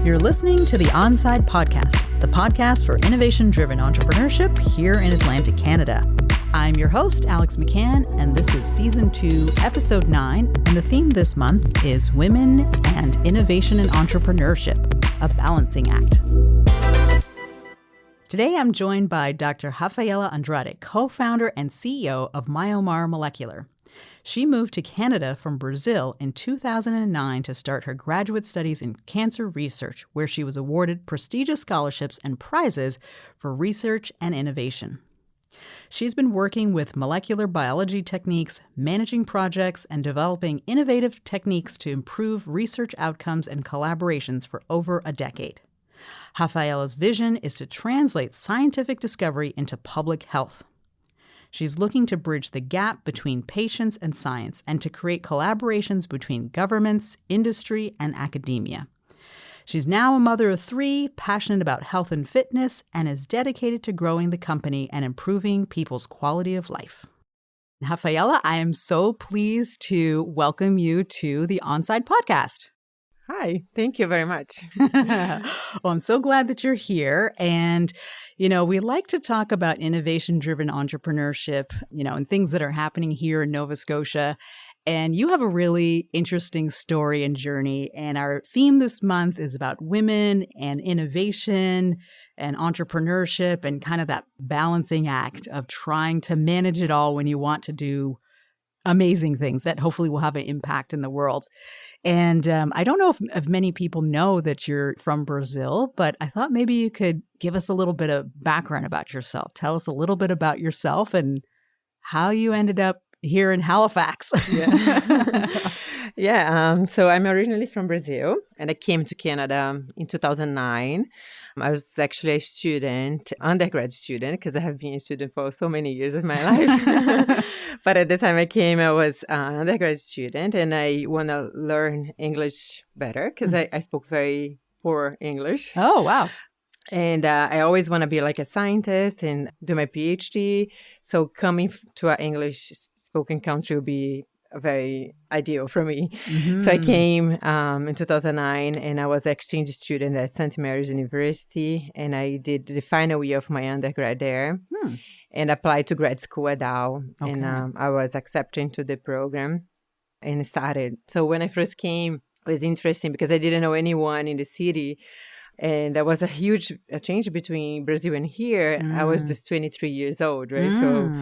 You're listening to the Onside Podcast, the podcast for innovation-driven entrepreneurship here in Atlantic Canada. I'm your host, Alex McCann, and this is Season 2, Episode 9, and the theme this month is Women and Innovation in Entrepreneurship, a Balancing Act. Today, I'm joined by Dr. Rafaela Andrade, co-founder and CEO of Myomar Molecular. She moved to Canada from Brazil in 2009 to start her graduate studies in cancer research, where she was awarded prestigious scholarships and prizes for research and innovation. She's been working with molecular biology techniques, managing projects, and developing innovative techniques to improve research outcomes and collaborations for over a decade. Rafaela's vision is to translate scientific discovery into public health. She's looking to bridge the gap between patients and science and to create collaborations between governments, industry, and academia. She's now a mother of 3, passionate about health and fitness, and is dedicated to growing the company and improving people's quality of life. Rafaela, I am so pleased to welcome you to the Onside Podcast. Hi, thank you very much. Well, I'm so glad that you're here. And, we like to talk about innovation-driven entrepreneurship, and things that are happening here in Nova Scotia. And you have a really interesting story and journey. And our theme this month is about women and innovation and entrepreneurship and kind of that balancing act of trying to manage it all when you want to do amazing things that hopefully will have an impact in the world. And I don't know if many people know that you're from Brazil, but I thought maybe you could give us a little bit of background about yourself. Tell us a little bit about yourself and how you ended up here in Halifax. So I'm originally from Brazil, and I came to Canada in 2009. I was actually a student, undergrad student, because I have been a student for so many years of my life. But at the time I came, I was an undergrad student, and I want to learn English better because I spoke very poor English. Oh, wow. And I always want to be like a scientist and do my PhD. So coming to an English-spoken country would be very ideal for me. Mm-hmm. So I came in 2009, and I was an exchange student at St. Mary's University, and I did the final year of my undergrad there and applied to grad school at Dow. Okay. And I was accepted into the program and started. So when I first came, it was interesting because I didn't know anyone in the city. And there was a huge change between Brazil and here. I was just 23 years old, right? So,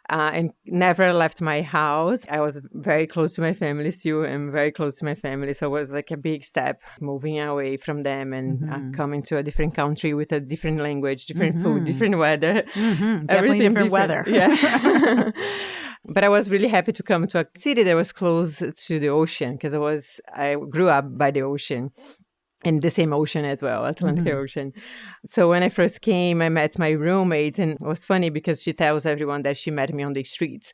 and never left my house. I was very close to my family still. I'm very close to my family. So it was like a big step moving away from them and coming to a different country with a different language, different food, different weather. Definitely different weather. Yeah. But I was really happy to come to a city that was close to the ocean because I grew up by the ocean. And the same ocean as well, Atlantic Ocean. So when I first came, I met my roommate, and it was funny because she tells everyone that she met me on the streets.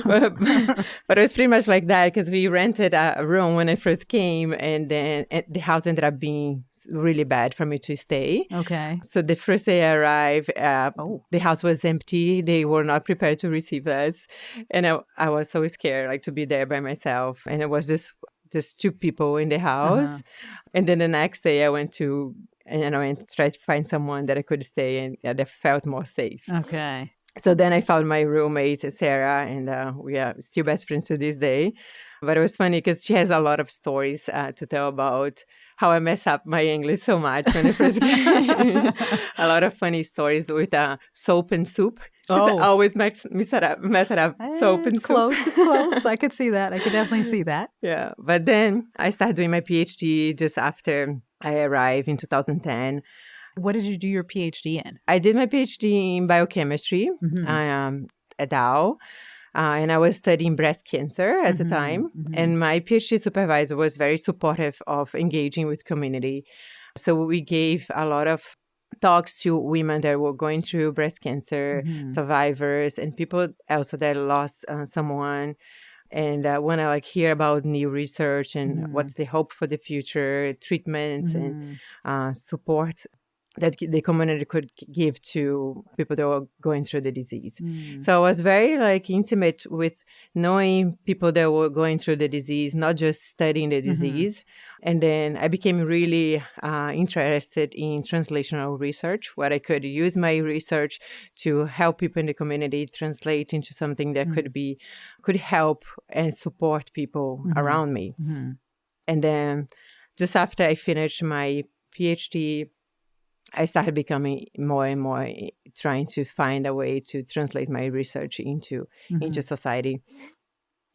But it was pretty much like that because we rented a room when I first came, and then the house ended up being really bad for me to stay. Okay. So the first day I arrived, the house was empty. They were not prepared to receive us. And I was so scared, to be there by myself. And it was just 2 people in the house. And then the next day I went to, and tried to find someone that I could stay and that I felt more safe. Okay. So then I found my roommate, Sarah, and we are still best friends to this day. But it was funny because she has a lot of stories to tell about how I mess up my English so much when I first came. A lot of funny stories with soap and soup. Oh. I always mess it up, soap and soup. It's close. I could see that. I could definitely see that. Yeah. But then I started doing my PhD just after I arrived in 2010. What did you do your PhD in? I did my PhD in biochemistry at Dow. And I was studying breast cancer at the time. And my PhD supervisor was very supportive of engaging with community. So we gave a lot of talks to women that were going through breast cancer, survivors, and people also that lost someone. And want to hear about new research and what's the hope for the future, treatments and support. that the community could give to people that were going through the disease. So I was very like intimate with knowing people that were going through the disease, not just studying the disease. And then I became really interested in translational research, where I could use my research to help people in the community translate into something that could help and support people around me. And then just after I finished my PhD, I started becoming more and more trying to find a way to translate my research into society.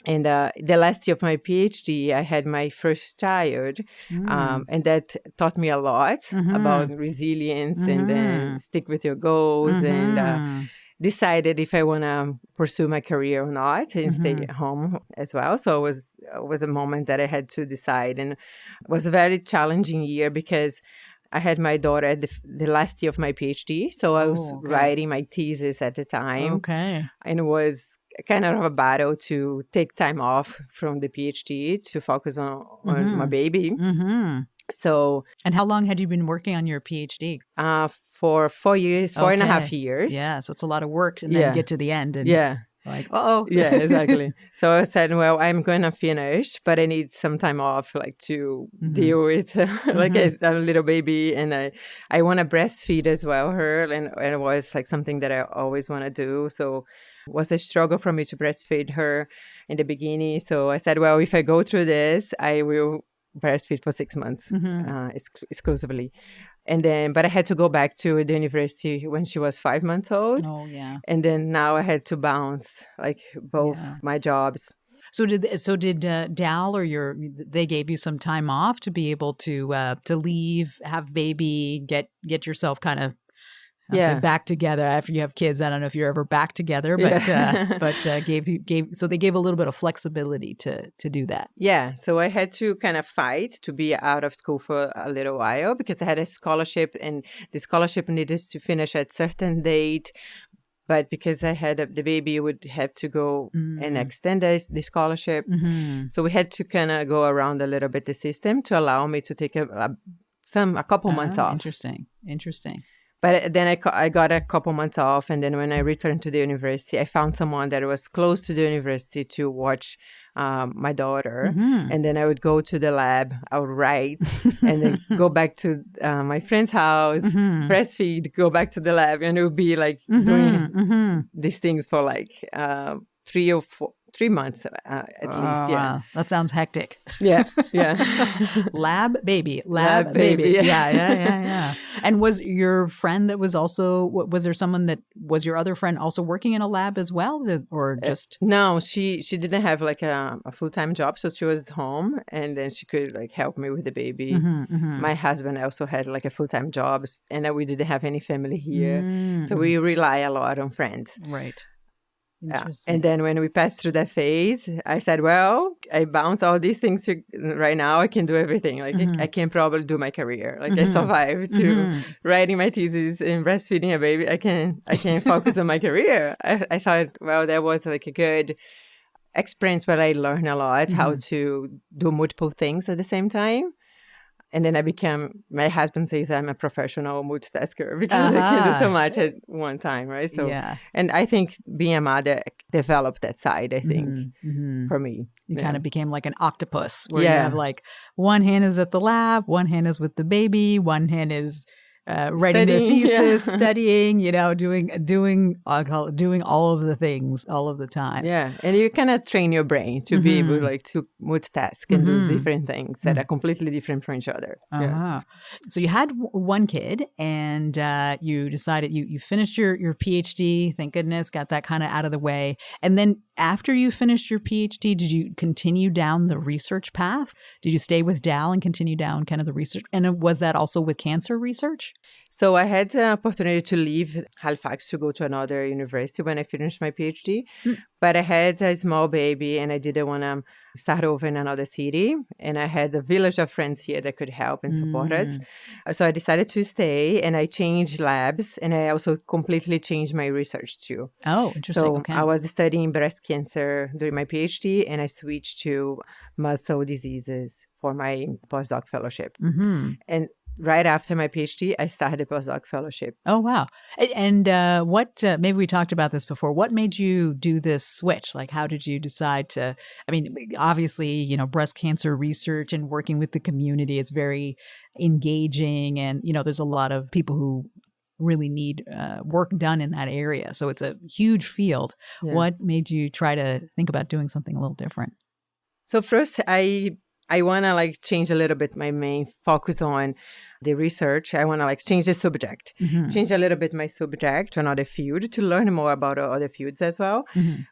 And the last year of my PhD, I had my first child, and that taught me a lot about resilience and then stick with your goals and decided if I want to pursue my career or not and stay at home as well. So it was a moment that I had to decide, and it was a very challenging year because I had my daughter at the last year of my PhD. So I was writing my thesis at the time. Okay. And it was kind of a battle to take time off from the PhD to focus on my baby. So, and how long had you been working on your PhD? For 4 years, 4.5 years. Yeah. So it's a lot of work and then get to the end. And like, Yeah, exactly. So I said, well, I'm going to finish, but I need some time off, like to deal with like a little baby. And I want to breastfeed as well, her. And it was like something that I always want to do. So it was a struggle for me to breastfeed her in the beginning. So I said, well, if I go through this, I will breastfeed for 6 months exclusively. And then, but I had to go back to the university when she was 5 months old. Oh, yeah. And then now I had to bounce like both my jobs. So did Dal or they gave you some time off to be able to leave, have baby, get yourself kind of back together after you have kids? I don't know if you're ever back together, but so they gave a little bit of flexibility to do that. Yeah, so I had to kind of fight to be out of school for a little while because I had a scholarship, and the scholarship needed to finish at certain date. But because I had the baby, I would have to go and extend the scholarship. So we had to kind of go around a little bit the system to allow me to take a couple months off. Interesting. But then I got a couple months off, and then when I returned to the university, I found someone that was close to the university to watch my daughter. And then I would go to the lab, I would write, and then go back to my friend's house, breastfeed, go back to the lab, and it would be like doing these things for like 3 months at least. Yeah. Wow. That sounds hectic. Yeah. Lab baby. Yeah. And was your friend that was also, was there someone that was your other friend also working in a lab as well, or just? No, she didn't have like a full-time job, so she was home, and then she could like help me with the baby. My husband also had like a full-time job, and we didn't have any family here, so we rely a lot on friends. Right. And then when we passed through that phase, I said, well, I bounced all these things right now. I can do everything. Like I can probably do my career. Like I survived to writing my thesis and breastfeeding a baby. I can focus on my career. I thought, well, that was like a good experience where I learned a lot how to do multiple things at the same time. And then my husband says I'm a professional multitasker because I can do so much at one time, right? So, and I think being a mother developed that side, I think, for me. You kind of became like an octopus where you have like one hand is at the lab, one hand is with the baby, one hand is writing the thesis, studying, doing all of the things all of the time. Yeah. And you kind of train your brain to be able like to multitask and do different things that are completely different from each other. Yeah. So you had one kid, and you decided you finished your PhD, thank goodness, got that kind of out of the way. And then after you finished your PhD, did you continue down the research path? Did you stay with Dal and continue down kind of the research? And was that also with cancer research? So I had the opportunity to leave Halifax to go to another university when I finished my PhD. But I had a small baby, and I didn't want to start over in another city. And I had a village of friends here that could help and support us. So I decided to stay, and I changed labs, and I also completely changed my research too. Oh, interesting. So I was studying breast cancer during my PhD, and I switched to muscle diseases for my postdoc fellowship. And right after my PhD, I started a postdoc fellowship. Oh, wow. And what, maybe we talked about this before, what made you do this switch? Like, how did you decide to, I mean, obviously, you know, breast cancer research and working with the community is very engaging. And, you know, there's a lot of people who really need work done in that area. So it's a huge field. Yeah. What made you try to think about doing something a little different? So first, I want to like change a little bit my main focus on the research. I want to like change the subject, change a little bit my subject to another field to learn more about other fields as well.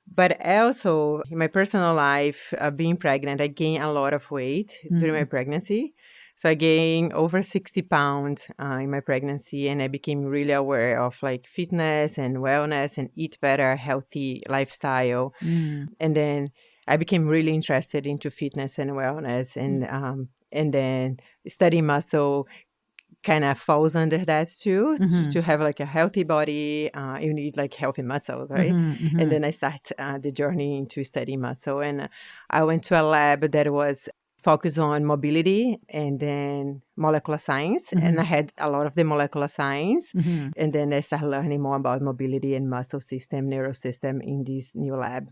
But also in my personal life, being pregnant, I gained a lot of weight during my pregnancy. So I gained over 60 pounds in my pregnancy, and I became really aware of like fitness and wellness and eat better, healthy lifestyle. And then I became really interested into fitness and wellness, and then studying muscle kind of falls under that too. To have like a healthy body, you need like healthy muscles, right? And then I start the journey into studying muscle, and I went to a lab that was focused on mobility and then molecular science, and I had a lot of the molecular science, and then I started learning more about mobility and muscle system, neurosystem in this new lab.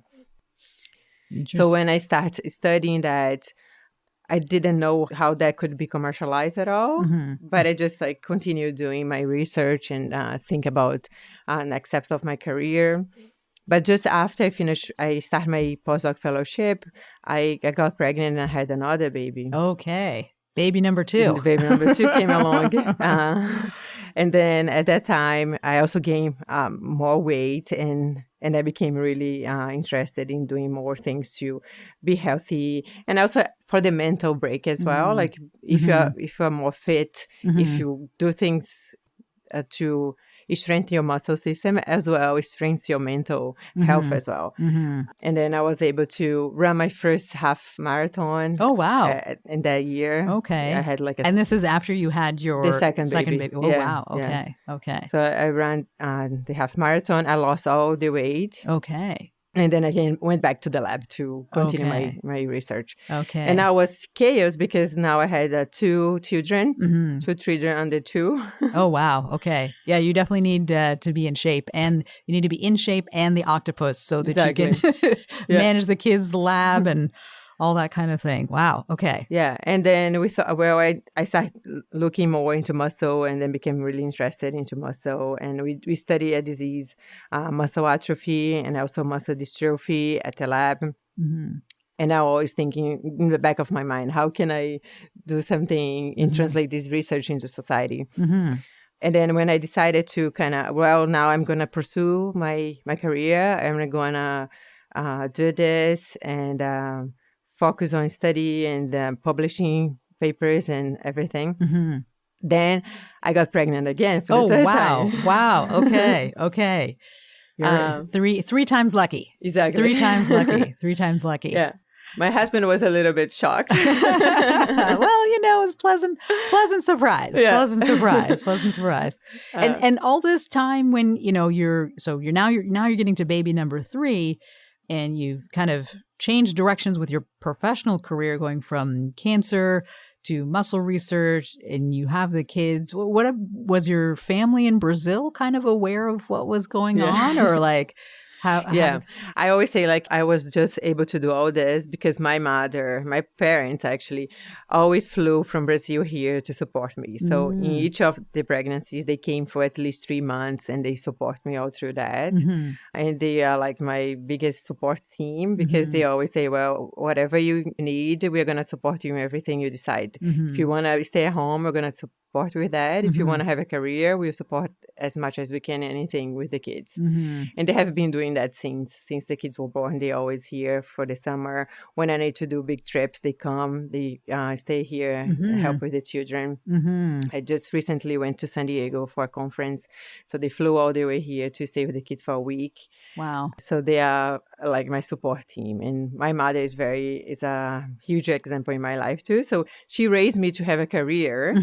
So when I started studying that, I didn't know how that could be commercialized at all, but I just like continued doing my research and think about next steps of my career. But just after I started my postdoc fellowship, I got pregnant and I had another baby. Okay. Baby number 2. And baby number 2 came along. And then at that time, I also gained more weight, and I became really interested in doing more things to be healthy, and also for the mental break as well. Like if you're more fit, if you do things to strengthen your muscle system as well, it strengthens your mental health as well. And then I was able to run my first half marathon. Oh, wow. In that year. Okay. I had like and this is after you had your the second baby. Oh, wow. Okay. Yeah. Okay. So I ran the half marathon. I lost all the weight. Okay. And then again, went back to the lab to continue my research. Okay. And I was chaos because now I had 2 children, 2 children under 2. Oh, wow. Okay. Yeah, you definitely need to be in shape. And you need to be in shape and the octopus so that you can manage the kids' lab and all that kind of thing. Wow. Okay. Yeah. And then we thought, well, I started looking more into muscle, and then became really interested into muscle. And we study a disease, muscle atrophy and also muscle dystrophy at the lab. And I was thinking in the back of my mind, how can I do something and translate this research into society? And then when I decided to now I'm going to pursue my career, I'm going to do this and focus on study and publishing papers and everything. Then I got pregnant again for the third time. Wow. Okay. Okay. You're three times lucky. Exactly. 3 times lucky. 3 times lucky. Yeah. My husband was a little bit shocked. Well, you know, it was pleasant surprise. Yeah. Pleasant surprise. And all this time when, you know, you're now getting to baby number 3, and you kind of changed directions with your professional career, going from cancer to muscle research, and you have the kids. What was your family in Brazil kind of aware of what was going on, or like how? I always say like I was just able to do all this because my parents actually always flew from Brazil here to support me. So in each of the pregnancies, they came for at least 3 months, and they support me all through that. And they are like my biggest support team because they always say, well, whatever you need, we're going to support you in everything you decide. If you want to stay at home, we're going to support with that. If you want to have a career, we'll support as much as we can anything with the kids. And they have been doing that since the kids were born. They always here for the summer. When I need to do big trips, they come, they stay here, help with the children. I just recently went to San Diego for a conference. So they flew all the way here to stay with the kids for a week. Wow. So they are like my support team. And my mother is a huge example in my life too. So she raised me to have a career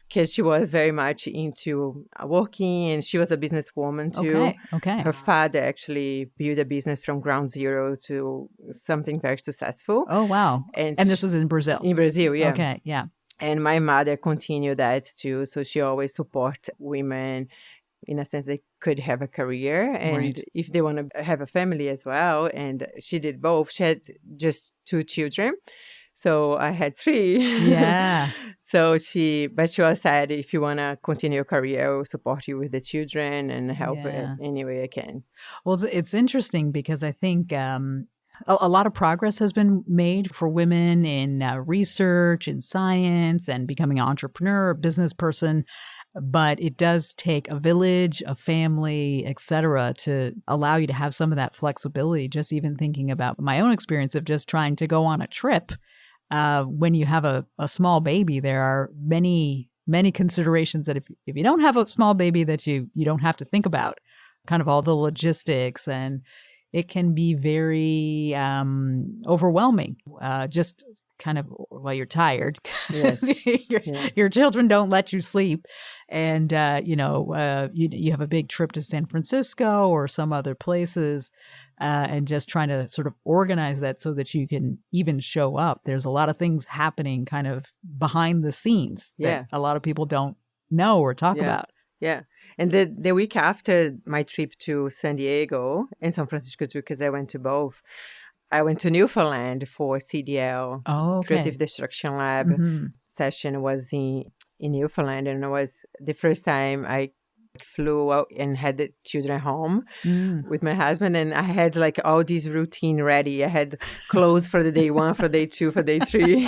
because she was very much into working, and she was a businesswoman too. Okay. Her father actually built a business from ground zero to something very successful. Oh, wow. And this was in Brazil? In Brazil, yeah. Okay, yeah. And my mother continued that too. So she always support women in a sense they could have a career and Right. if they want to have a family as well. And she did both. She had just 2 children. So I had 3. Yeah. But she was said, if you want to continue your career, I will support you with the children and help Yeah. any way I can. Well, it's interesting because I think a lot of progress has been made for women in research, in science, and becoming an entrepreneur, a business person. But it does take a village, a family, et cetera, to allow you to have some of that flexibility. Just even thinking about my own experience of just trying to go on a trip. When you have a small baby, there are many considerations that if you don't have a small baby that you don't have to think about, kind of all the logistics, and it can be very overwhelming. Just kind of while you're tired, Yes. your children don't let you sleep, and you have a big trip to San Francisco or some other places. And just trying to sort of organize that so that you can even show up. There's a lot of things happening kind of behind the scenes that a lot of people don't know or talk about. Yeah. And the week after my trip to San Diego and San Francisco too, because I went to both, I went to Newfoundland for CDL, Creative Destruction Lab session was in Newfoundland. And it was the first time I flew out and had the children home with my husband, and I had like all this routine ready. I had clothes for the day 1, for day 2, for day 3.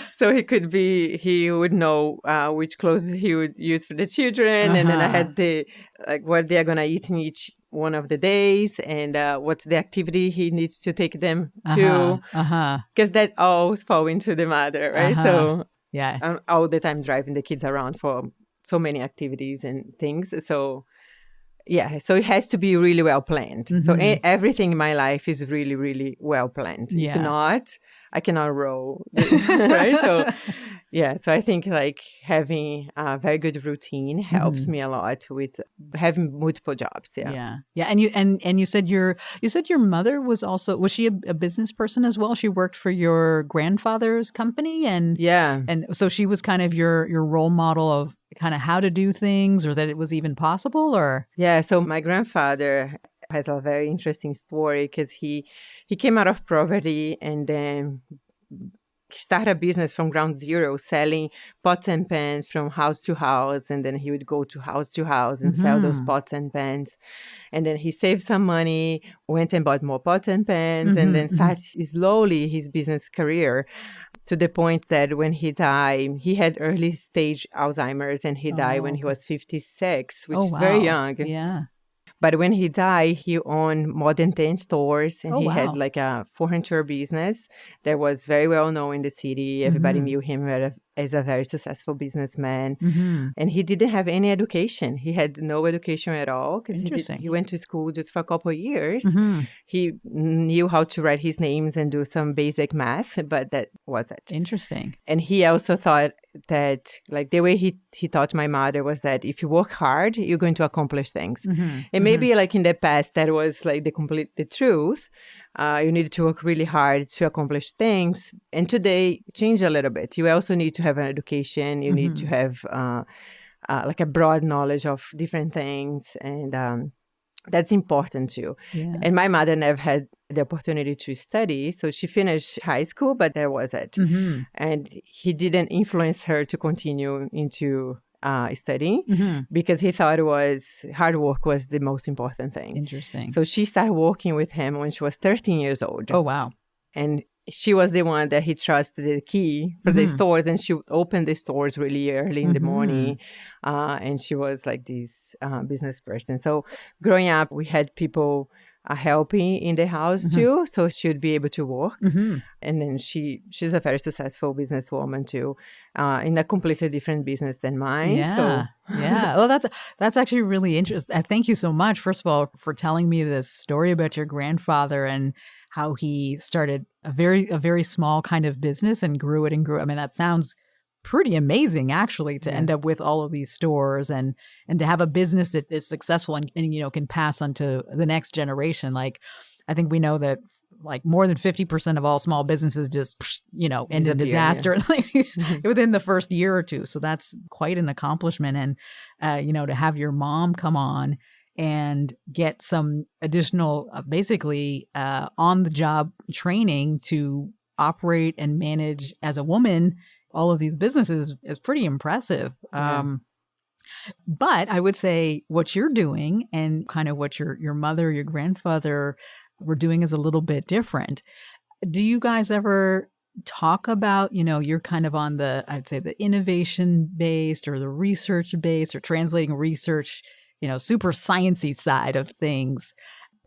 So he would know which clothes he would use for the children. And then I had what they're going to eat in each one of the days, and what's the activity he needs to take them to. Because that all fall into the mother, right? So I'm all the time driving the kids around for so many activities and things. So so it has to be really well planned. So everything in my life is really, really well planned. If not, I cannot roll. Right? So so I think like having a very good routine helps me a lot with having multiple jobs. Yeah. And you said your mother was she a business person as well? She worked for your grandfather's company, and so she was kind of your role model of kind of how to do things, or that it was even possible, or so my grandfather has a very interesting story because he came out of poverty and then started a business from ground zero, selling pots and pans from house to house. And then he would go to house and sell those pots and pans. And then he saved some money, went and bought more pots and pans, and then started slowly his business career, to the point that when he died, he had early stage Alzheimer's, and he died when he was 56, which is very young. Yeah. But when he died, he owned more than 10 stores, and he had like a furniture business that was very well known in the city. Everybody knew him as a very successful businessman. And he didn't have any education. He had no education at all, because he went to school just for a couple of years. He knew how to write his names and do some basic math, but that was it. Interesting. And he also thought that, like, the way he taught my mother was that if you work hard, you're going to accomplish things. And maybe like in the past, that was like the truth. You need to work really hard to accomplish things. And today, change a little bit. You also need to have an education. You need to have like a broad knowledge of different things. And that's important too. And my mother never had the opportunity to study. So she finished high school, but that was it. And he didn't influence her to continue into studying because he thought hard work was the most important thing. Interesting. So she started working with him when she was 13 years old. Oh, wow. And she was the one that he trusted the key for the stores, and she would open the stores really early in the morning. And she was like this business person. So growing up, we had people helping in the house too, so she would be able to work. And then she's a very successful businesswoman too, in a completely different business than mine. Yeah. Well, that's actually really interesting. Thank you so much, first of all, for telling me this story about your grandfather and how he started a very small kind of business and grew it and grew. I mean, that sounds pretty amazing, actually, to end up with all of these stores and to have a business that is successful and can pass on to the next generation. Like, I think we know that like more than 50% of all small businesses just, end in Disappear, disaster within the first year or two. So that's quite an accomplishment. And, to have your mom come on and get some additional, basically on the job training to operate and manage as a woman all of these businesses is pretty impressive. Yeah. But I would say what you're doing and kind of what your mother, your grandfather were doing is a little bit different. Do you guys ever talk about, you're kind of on I'd say the innovation based or the research based or translating research, super sciencey side of things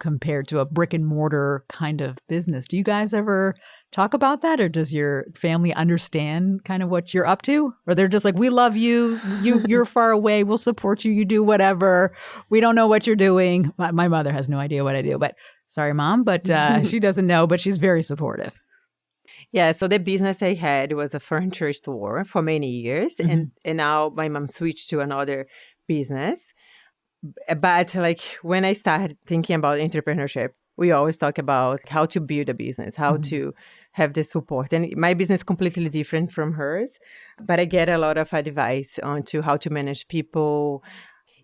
compared to a brick and mortar kind of business. Do you guys ever talk about that, or does your family understand kind of what you're up to? Or they're just like, we love you, you're far away, we'll support you, you do whatever. We don't know what you're doing. My mother has no idea what I do, but sorry, Mom, but she doesn't know, but she's very supportive. Yeah, so the business I had was a furniture store for many years. And now my mom switched to another business. But like when I started thinking about entrepreneurship, we always talk about how to build a business, how to have the support. And my business is completely different from hers, but I get a lot of advice on to how to manage people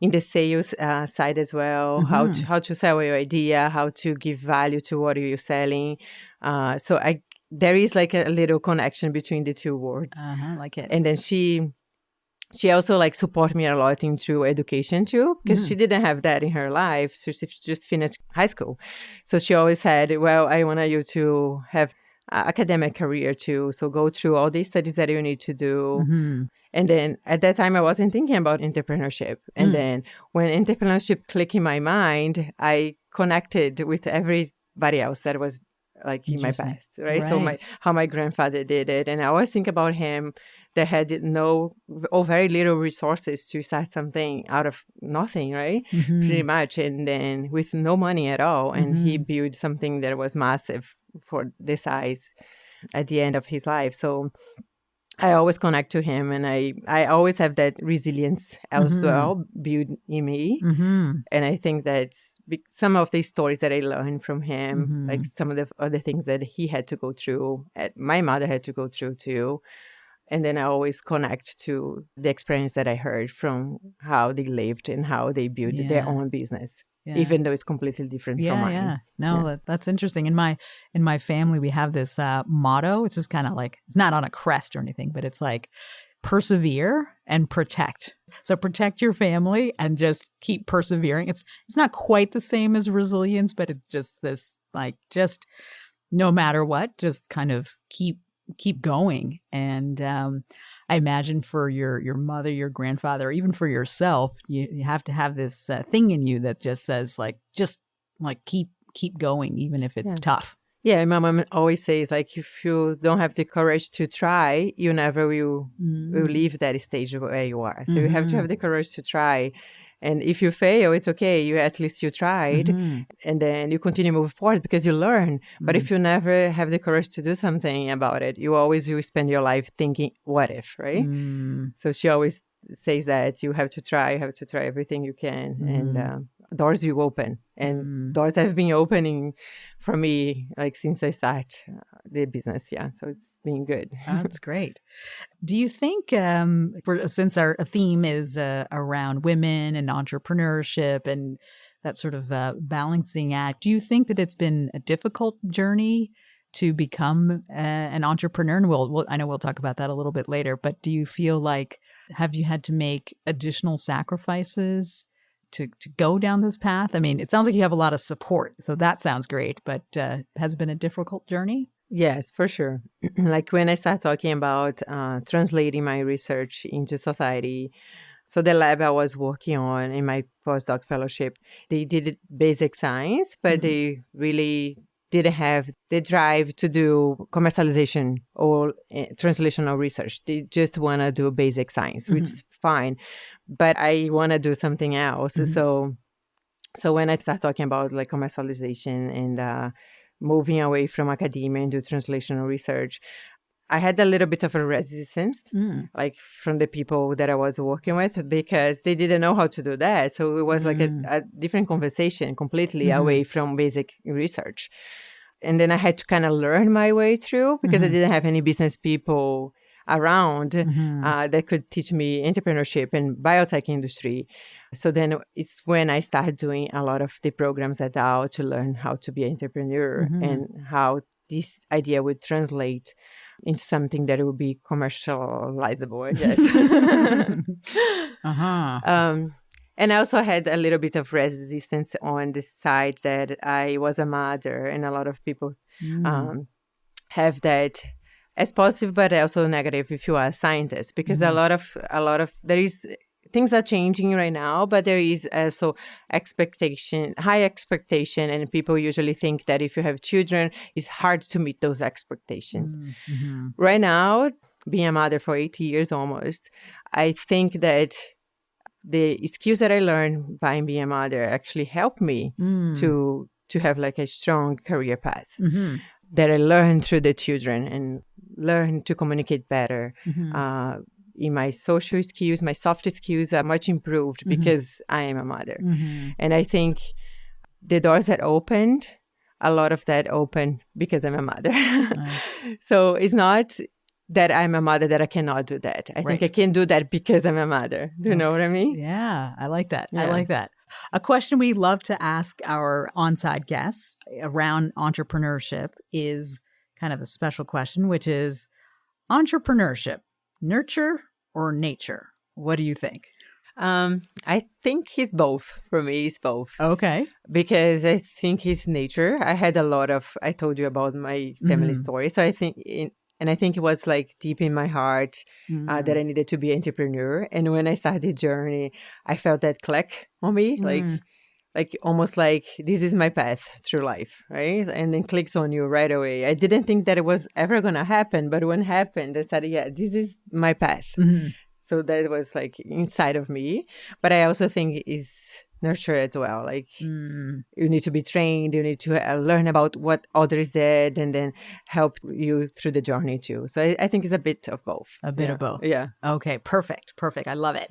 in the sales side as well, how to sell your idea, how to give value to what you're selling. So there is like a little connection between the two worlds. I like it. And then she also like support me a lot into education too, because she didn't have that in her life. So she just finished high school. So she always said, well, I want you to have an academic career too. So go through all the studies that you need to do. And then at that time, I wasn't thinking about entrepreneurship. And then when entrepreneurship clicked in my mind, I connected with everybody else that was like in my past, right? So how my grandfather did it. And I always think about him that had no or very little resources to start something out of nothing, right? Pretty much. And then with no money at all. And he built something that was massive for the size at the end of his life. So I always connect to him, and I always have that resilience as well built in me. And I think that some of the stories that I learned from him, like some of the other things that he had to go through, my mother had to go through too. And then I always connect to the experience that I heard from how they lived and how they built their own business. Even though it's completely different from mine. Yeah. No, that's interesting. In my family, we have this motto. It's just kind of like, it's not on a crest or anything, but it's like persevere and protect. So protect your family and just keep persevering. It's not quite the same as resilience, but it's just this like, just no matter what, just kind of keep going. And I imagine for your mother, your grandfather, or even for yourself, you have to have this thing in you that just says just keep going, even if it's tough. Yeah, my mom always says, like, if you don't have the courage to try, you never will leave that stage where you are. So you have to have the courage to try. And if you fail, it's okay. At least you tried. And then you continue moving forward because you learn. But if you never have the courage to do something about it, you always will spend your life thinking, what if, right? So she always says that you have to try everything you can. And doors will open. And doors have been opening for me, like, since I started the business. Yeah. So it's been good. That's great. Do you think, since our theme is around women and entrepreneurship and that sort of balancing act, do you think that it's been a difficult journey to become an entrepreneur? And I know we'll talk about that a little bit later, but do you feel like, have you had to make additional sacrifices to go down this path? I mean, it sounds like you have a lot of support, so that sounds great, but has it been a difficult journey? Yes, for sure. Like when I start talking about translating my research into society, so the lab I was working on in my postdoc fellowship, they did basic science, but they really didn't have the drive to do commercialization or translational research. They just want to do basic science, which is fine. But I want to do something else. So when I start talking about like commercialization and moving away from academia and do translational research, I had a little bit of a resistance, like from the people that I was working with, because they didn't know how to do that. So it was like a different conversation completely away from basic research. And then I had to kind of learn my way through because I didn't have any business people around that could teach me entrepreneurship and biotech industry. So then it's when I started doing a lot of the programs at Dow to learn how to be an entrepreneur and how this idea would translate into something that would be commercializable, I guess. And I also had a little bit of resistance on the side that I was a mother, and a lot of people have that as positive, but also negative if you are a scientist, because a lot of there is things are changing right now, but there is also high expectation, and people usually think that if you have children, it's hard to meet those expectations. Right now, being a mother for 8 years almost, I think that the skills that I learned by being a mother actually helped me to have like a strong career path that I learned through the children and learned to communicate better. In my social skills, my soft skills are much improved because I am a mother. And I think the doors that opened, a lot of that opened because I'm a mother. So it's not that I'm a mother that I cannot do that. I think I can do that because I'm a mother. Do you know what I mean? Yeah, I like that. I like that. A question we love to ask our on-site guests around entrepreneurship is kind of a special question, which is entrepreneurship, nurture or nature? What do you think? I think he's both. For me, it's both. Okay. Because I think he's nature. I had a lot of, I told you about my family story. So I think, I think it was like deep in my heart that I needed to be an entrepreneur. And when I started the journey, I felt that click on me, like almost like this is my path through life, right? And then clicks on you right away. I didn't think that it was ever going to happen, but when it happened, I said, yeah, this is my path. So that was like inside of me. But I also think it's nurture as well. Like you need to be trained, you need to learn about what others did and then help you through the journey too. So I think it's a bit of both. A bit of both. Yeah. Okay, perfect. I love it.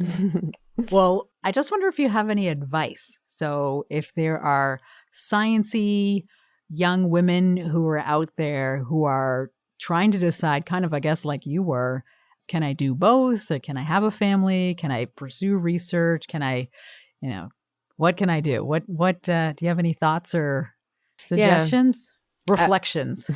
Well, I just wonder if you have any advice. So if there are sciencey young women who are out there who are trying to decide kind of, I guess, like you were, can I do both? Can I have a family? Can I pursue research? Can I, what can I do? What do you have any thoughts or suggestions? Reflections?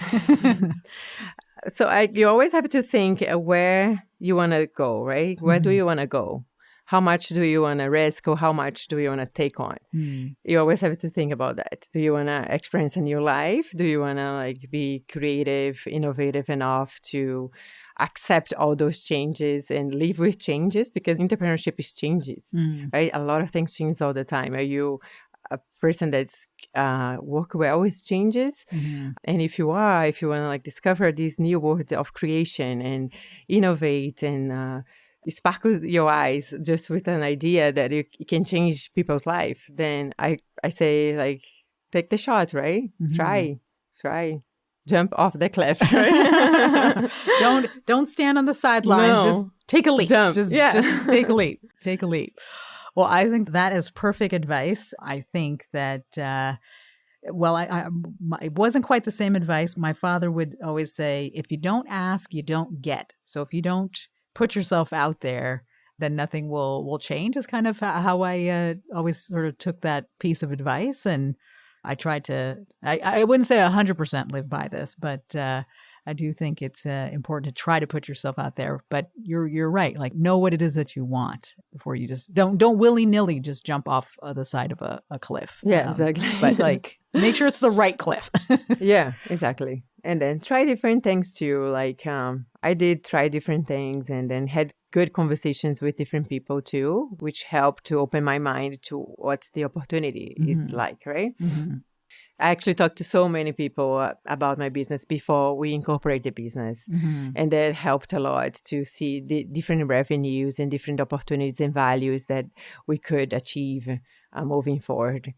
So you always have to think where you want to go, right? Where do you want to go? How much do you want to risk or how much do you want to take on? You always have to think about that. Do you want to experience a new life? Do you want to be creative, innovative enough to accept all those changes and live with changes? Because entrepreneurship is changes, right? A lot of things change all the time. Are you a person that's work well with changes? And if you want to discover this new world of creation and innovate and sparkle your eyes just with an idea that it can change people's life, then I say take the shot, right? Try. Jump off the cliff. Right? Don't stand on the sidelines. No. Just take a leap. Jump. Just take a leap. Take a leap. Well, I think that is perfect advice. I think that, it wasn't quite the same advice. My father would always say, if you don't ask, you don't get. So if you don't put yourself out there, then nothing will change, is kind of how I always sort of took that piece of advice. And I tried to, I wouldn't say 100% live by this, but I do think it's important to try to put yourself out there. But you're right. Know what it is that you want before you just don't willy-nilly just jump off the side of a cliff. Yeah, exactly. But make sure it's the right cliff. Yeah, exactly. And then try different things too. I did try different things and then had good conversations with different people too, which helped to open my mind to what's the opportunity is like, right? I actually talked to so many people about my business before we incorporate the business. And that helped a lot to see the different revenues and different opportunities and values that we could achieve moving forward.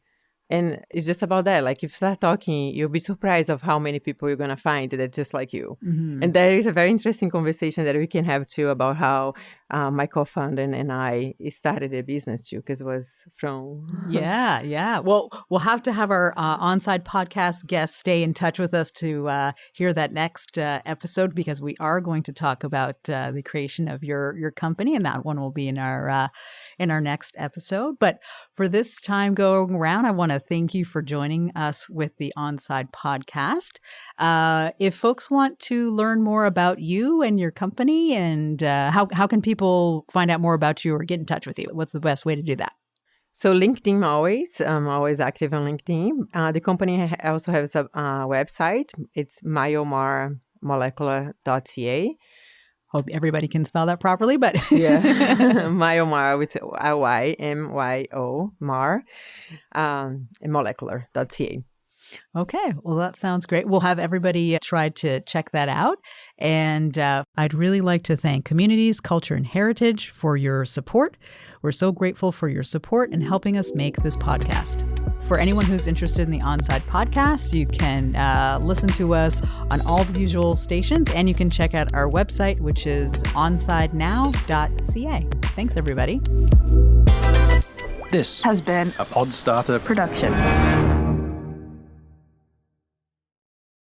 And it's just about that. If you start talking, you'll be surprised of how many people you're going to find that just like you. And there is a very interesting conversation that we can have too about how my co-founder and I started a business too, because it was from... Yeah. Well, we'll have to have our on-site podcast guests stay in touch with us to hear that next episode, because we are going to talk about the creation of your company, and that one will be in our next episode. But for this time going around, I want to thank you for joining us with the On-Site podcast. If folks want to learn more about you and your company, and how can people find out more about you or get in touch with you? What's the best way to do that? So LinkedIn always. I'm always active on LinkedIn. The company also has a website. It's myomarmolecular.ca. Hope everybody can spell that properly, but yeah, Myomar with Y-M-Y-O, Mar, and molecular.ca. Okay, well, that sounds great. We'll have everybody try to check that out. And I'd really like to thank Communities, Culture, and Heritage for your support. We're so grateful for your support in helping us make this podcast. For anyone who's interested in the On-Site podcast, you can listen to us on all the usual stations, and you can check out our website, which is onsidenow.ca. Thanks, everybody. This has been a Podstarter production.